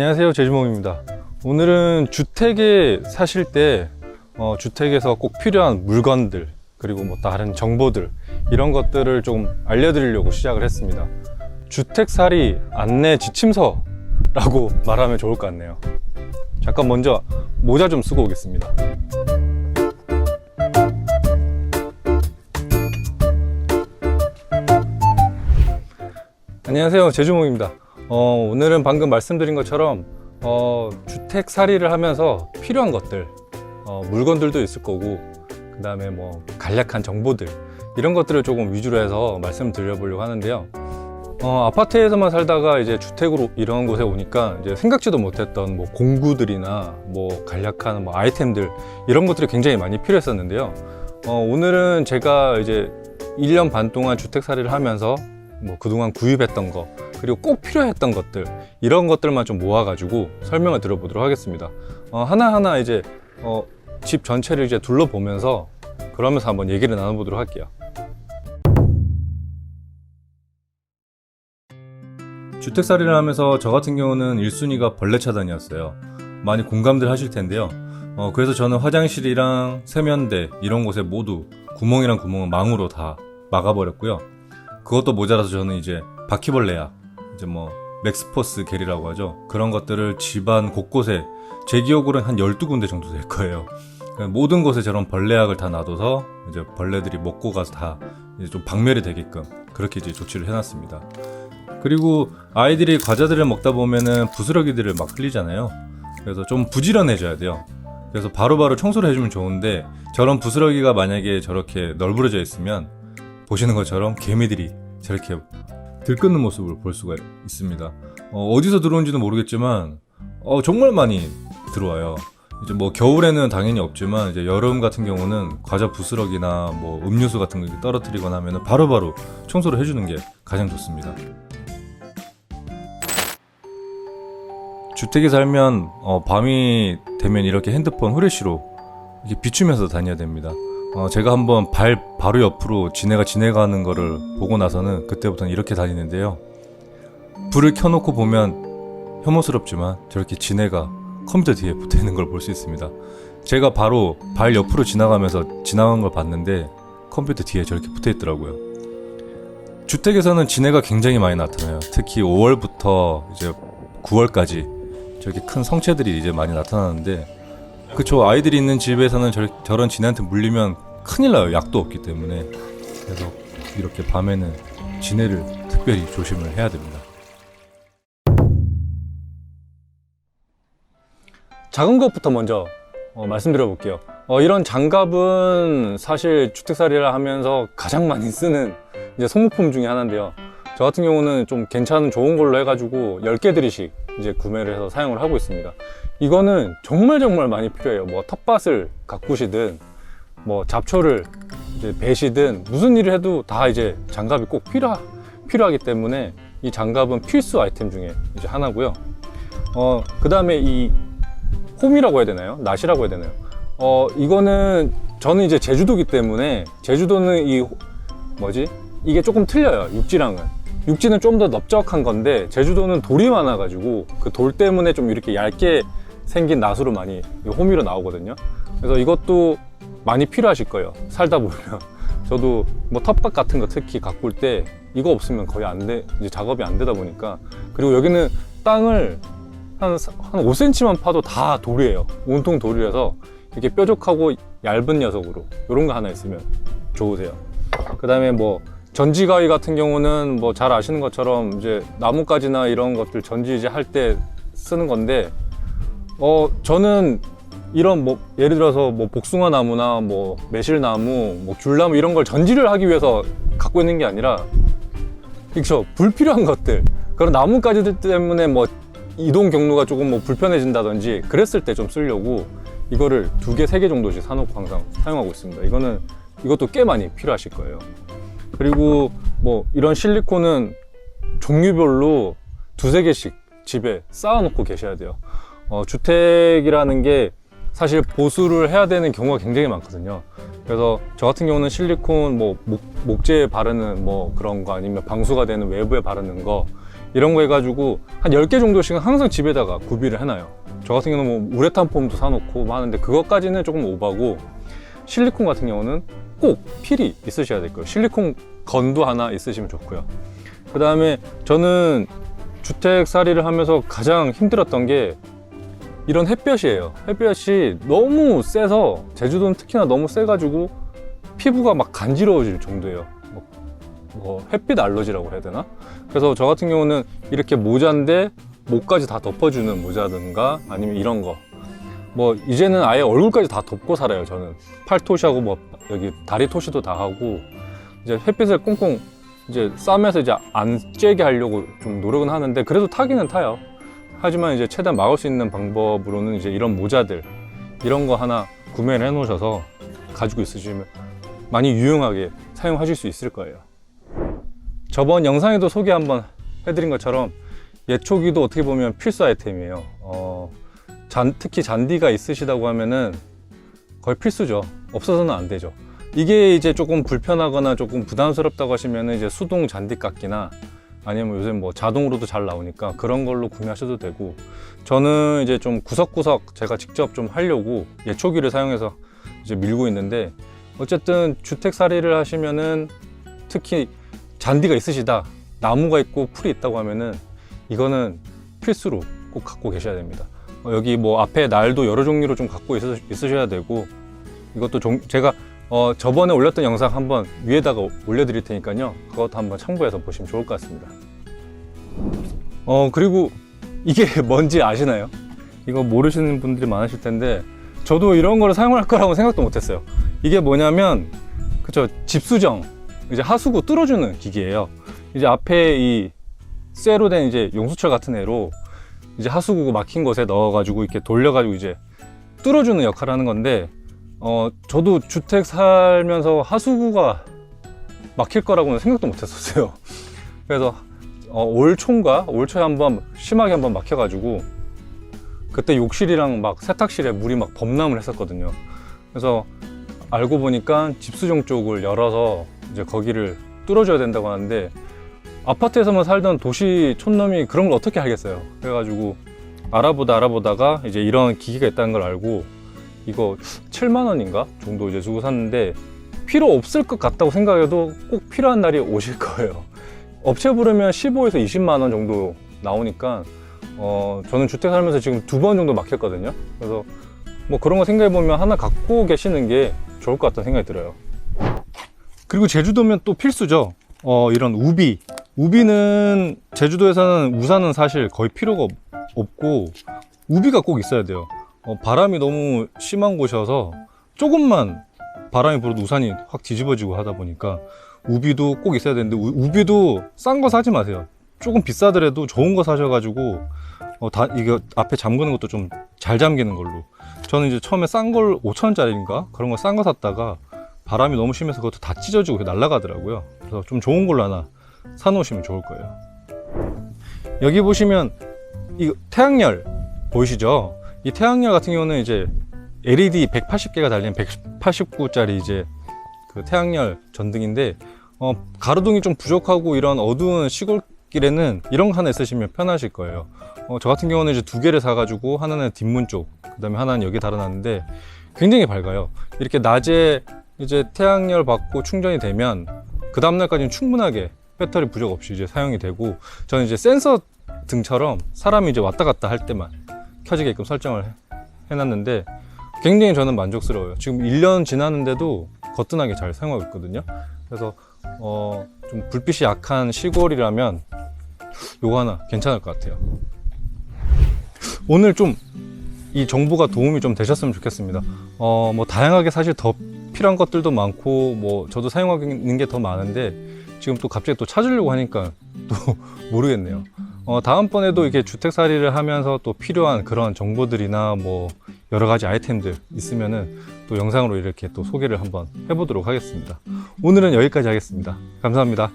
안녕하세요, 제주몽입니다. 오늘은 주택에 사실 때 주택에서 꼭 필요한 물건들 그리고 뭐 다른 정보들 이런 것들을 좀 알려드리려고 시작을 했습니다. 주택살이 안내 지침서라고 말하면 좋을 것 같네요. 잠깐 먼저 모자 좀 쓰고 오겠습니다. 안녕하세요, 제주몽입니다. 오늘은 방금 말씀드린 것처럼 주택살이를 하면서 필요한 것들, 물건들도 있을 거고 그 다음에 뭐 간략한 정보들 이런 것들을 조금 위주로 해서 말씀드려보려고 하는데요. 아파트에서만 살다가 이제 주택으로 이런 곳에 오니까 이제 생각지도 못했던 뭐 공구들이나 뭐 간략한 뭐 아이템들 이런 것들이 굉장히 많이 필요했었는데요. 오늘은 제가 이제 1년 반 동안 주택살이를 하면서 뭐 그동안 구입했던 거 그리고 꼭 필요했던 것들 이런 것들만 좀 모아가지고 설명을 드려보도록 하겠습니다. 하나하나 이제 집 전체를 이제 둘러보면서 그러면서 한번 얘기를 나눠보도록 할게요. 주택살이를 하면서 저 같은 경우는 1순위가 벌레 차단이었어요. 많이 공감들 하실 텐데요. 그래서 저는 화장실이랑 세면대 이런 곳에 모두 구멍이랑 구멍은 망으로 다 막아버렸고요. 그것도 모자라서 저는 이제 바퀴벌레약, 이제 뭐 맥스포스 겔이라고 하죠. 그런 것들을 집안 곳곳에 제 기억으로는 한 12군데 정도 될 거예요. 모든 곳에 저런 벌레약을 다 놔둬서 이제 벌레들이 먹고 가서 다 이제 좀 박멸이 되게끔 그렇게 이제 조치를 해놨습니다. 그리고 아이들이 과자들을 먹다 보면은 부스러기들을 막 흘리잖아요. 그래서 좀 부지런해져야 돼요. 그래서 바로바로 청소를 해주면 좋은데 저런 부스러기가 만약에 저렇게 널브러져 있으면 보시는 것처럼 개미들이 저렇게 들끓는 모습을 볼 수가 있습니다. 어디서 들어온지는 모르겠지만 정말 많이 들어와요. 이제 뭐 겨울에는 당연히 없지만 이제 여름 같은 경우는 과자 부스러기나 뭐 음료수 같은 거 떨어뜨리거나 하면은 바로바로 청소를 해주는 게 가장 좋습니다. 주택에 살면 밤이 되면 이렇게 핸드폰 후레쉬로 이렇게 비추면서 다녀야 됩니다. 제가 한번 바로 옆으로 지네가 지나가는 거를 보고 나서는 그때부터는 이렇게 다니는데요. 불을 켜놓고 보면 혐오스럽지만 저렇게 지네가 컴퓨터 뒤에 붙어있는 걸 볼 수 있습니다. 제가 바로 발 옆으로 지나가면서 지나간 걸 봤는데 컴퓨터 뒤에 저렇게 붙어있더라고요. 주택에서는 지네가 굉장히 많이 나타나요. 특히 5월부터 이제 9월까지 저렇게 큰 성체들이 이제 많이 나타나는데 그쵸, 아이들이 있는 집에서는 저런 지네한테 물리면 큰일 나요. 약도 없기 때문에. 그래서 이렇게 밤에는 지네를 특별히 조심을 해야 됩니다. 작은 것부터 먼저 말씀드려 볼게요. 이런 장갑은 사실 주택살이를 하면서 가장 많이 쓰는 이제 소모품 중에 하나인데요. 저 같은 경우는 좀 괜찮은 좋은 걸로 해가지고 10개들이씩 이제 구매를 해서 사용을 하고 있습니다. 이거는 정말 많이 필요해요. 뭐 텃밭을 가꾸시든 뭐 잡초를 이제 베시든 무슨 일을 해도 다 이제 장갑이 꼭 필요하기 때문에 이 장갑은 필수 아이템 중에 이제 하나고요. 그 다음에 이 홈이라고 해야 되나요? 낫이라고 해야 되나요? 이거는 저는 이제 제주도기 때문에 제주도는 이게 조금 틀려요. 육지는 좀 더 넓적한 건데 제주도는 돌이 많아가지고 그 돌 때문에 좀 이렇게 얇게 생긴 낫으로 많이 호미로 나오거든요. 그래서 이것도 많이 필요하실 거예요. 살다 보면 저도 뭐 텃밭 같은 거 특히 가꿀 때 이거 없으면 거의 이제 작업이 안 되다 보니까. 그리고 여기는 땅을 한 5cm만 파도 다 돌이에요. 온통 돌이라서 이렇게 뾰족하고 얇은 녀석으로 이런 거 하나 있으면 좋으세요. 그 다음에 뭐 전지가위 같은 경우는 뭐 잘 아시는 것처럼 이제 나뭇가지나 이런 것들 전지 이제 할 때 쓰는 건데 저는 이런 뭐 예를 들어서 뭐 복숭아 나무나 뭐 매실나무, 뭐 귤나무 이런 걸 전지를 하기 위해서 갖고 있는 게 아니라 그렇죠, 불필요한 것들 그런 나뭇가지들 때문에 뭐 이동 경로가 조금 뭐 불편해진다든지 그랬을 때 좀 쓰려고 이거를 2개, 3개 정도씩 사놓고 항상 사용하고 있습니다. 이것도 꽤 많이 필요하실 거예요. 그리고 뭐 이런 실리콘은 종류별로 2-3개씩 집에 쌓아놓고 계셔야 돼요. 주택이라는 게 사실 보수를 해야 되는 경우가 굉장히 많거든요. 그래서 저 같은 경우는 실리콘 뭐 목재에 바르는 뭐 그런 거 아니면 방수가 되는 외부에 바르는 거 이런 거 해가지고 한 10개 정도씩은 항상 집에다가 구비를 해놔요. 저 같은 경우는 뭐 우레탄 폼도 사놓고 뭐 하는데 그것까지는 조금 오바고, 실리콘 같은 경우는 꼭 필히 있으셔야 될 거예요. 실리콘 건도 하나 있으시면 좋고요. 그 다음에 저는 주택살이를 하면서 가장 힘들었던 게 이런 햇볕이에요. 햇볕이 너무 세서, 제주도는 특히나 너무 세가지고 피부가 막 간지러워질 정도예요. 뭐 햇빛 알러지라고 해야 되나? 그래서 저 같은 경우는 이렇게 모자인데 목까지 다 덮어주는 모자든가, 아니면 이런 거, 뭐 이제는 아예 얼굴까지 다 덮고 살아요. 저는 팔토시하고 뭐 여기 다리 토시도 다 하고, 이제 햇빛을 꽁꽁 이제 쌈에서 이제 안 쬐게 하려고 좀 노력은 하는데, 그래도 타기는 타요. 하지만 이제 최대한 막을 수 있는 방법으로는 이제 이런 모자들, 이런 거 하나 구매를 해 놓으셔서 가지고 있으시면 많이 유용하게 사용하실 수 있을 거예요. 저번 영상에도 소개 한번 해드린 것처럼 예초기도 어떻게 보면 필수 아이템이에요. 특히 잔디가 있으시다고 하면은 거의 필수죠. 없어서는 안 되죠. 이게 이제 조금 불편하거나 조금 부담스럽다고 하시면은 이제 수동 잔디깎기나, 아니면 요새 뭐 자동으로도 잘 나오니까 그런 걸로 구매하셔도 되고, 저는 이제 좀 구석구석 제가 직접 좀 하려고 예초기를 사용해서 이제 밀고 있는데, 어쨌든 주택살이를 하시면은 특히 잔디가 있으시다, 나무가 있고 풀이 있다고 하면은 이거는 필수로 꼭 갖고 계셔야 됩니다. 여기 뭐 앞에 날도 여러 종류로 좀 갖고 있으셔야 되고, 이것도 제가 저번에 올렸던 영상 한번 위에다가 올려드릴 테니까요. 그것도 한번 참고해서 보시면 좋을 것 같습니다. 그리고 이게 뭔지 아시나요? 이거 모르시는 분들이 많으실 텐데, 저도 이런 거를 사용할 거라고 생각도 못했어요. 이게 뭐냐면, 그쵸, 집수정, 이제 하수구 뚫어주는 기기예요. 이제 앞에 이 쇠로 된 이제 용수철 같은 애로 이제 하수구 막힌 곳에 넣어가지고 이렇게 돌려가지고 이제 뚫어주는 역할을 하는 건데, 저도 주택 살면서 하수구가 막힐 거라고는 생각도 못 했었어요. 그래서 올 초에 한번 심하게 한번 막혀가지고, 그때 욕실이랑 막 세탁실에 물이 막 범람을 했었거든요. 그래서 알고 보니까 집수정 쪽을 열어서 이제 거기를 뚫어줘야 된다고 하는데, 아파트에서만 살던 도시 촌놈이 그런 걸 어떻게 알겠어요. 그래가지고 알아보다가 이제 이런 기기가 있다는 걸 알고, 이거 7만 원인가 정도 이제 주고 샀는데, 필요 없을 것 같다고 생각해도 꼭 필요한 날이 오실 거예요. 업체 부르면 15에서 20만 원 정도 나오니까, 저는 주택 살면서 지금 2번 정도 막혔거든요. 그래서 뭐 그런 거 생각해 보면 하나 갖고 계시는 게 좋을 것 같다는 생각이 들어요. 그리고 제주도면 또 필수죠. 이런 우비는 제주도에서는 우산은 사실 거의 필요가 없고, 우비가 꼭 있어야 돼요. 바람이 너무 심한 곳이어서 조금만 바람이 불어도 우산이 확 뒤집어지고 하다 보니까 우비도 꼭 있어야 되는데, 우비도 싼 거 사지 마세요. 조금 비싸더라도 좋은 거 사셔가지고 이거 앞에 잠그는 것도 좀 잘 잠기는 걸로. 저는 이제 처음에 싼 걸 5,000원짜리인가 그런 거 싼 거 샀다가 바람이 너무 심해서 그것도 다 찢어지고 날아가더라고요. 그래서 좀 좋은 걸로 하나 사놓으시면 좋을 거예요. 여기 보시면 이 태양열 보이시죠? 이 태양열 같은 경우는 이제 LED 180개가 달린 189짜리 이제 그 태양열 전등인데, 가로등이 좀 부족하고 이런 어두운 시골길에는 이런 거 하나 있으시면 편하실 거예요. 저 같은 경우는 이제 2개를 사가지고, 하나는 뒷문 쪽, 그 다음에 하나는 여기 달아놨는데 굉장히 밝아요. 이렇게 낮에 이제 태양열 받고 충전이 되면 그 다음날까지는 충분하게 배터리 부족 없이 이제 사용이 되고, 저는 이제 센서 등처럼 사람이 이제 왔다 갔다 할 때만 켜지게끔 설정을 해놨는데, 굉장히 저는 만족스러워요. 지금 1년 지났는데도 거뜬하게 잘 사용하고 있거든요. 그래서 좀 불빛이 약한 시골이라면 요거 하나 괜찮을 것 같아요. 오늘 좀 이 정보가 도움이 좀 되셨으면 좋겠습니다. 뭐 다양하게 사실 더 필요한 것들도 많고, 뭐 저도 사용하는 게 더 많은데, 지금 또 갑자기 또 찾으려고 하니까 또 모르겠네요. 다음번에도 이렇게 주택살이를 하면서 또 필요한 그런 정보들이나 뭐 여러 가지 아이템들 있으면은 또 영상으로 이렇게 또 소개를 한번 해보도록 하겠습니다. 오늘은 여기까지 하겠습니다. 감사합니다.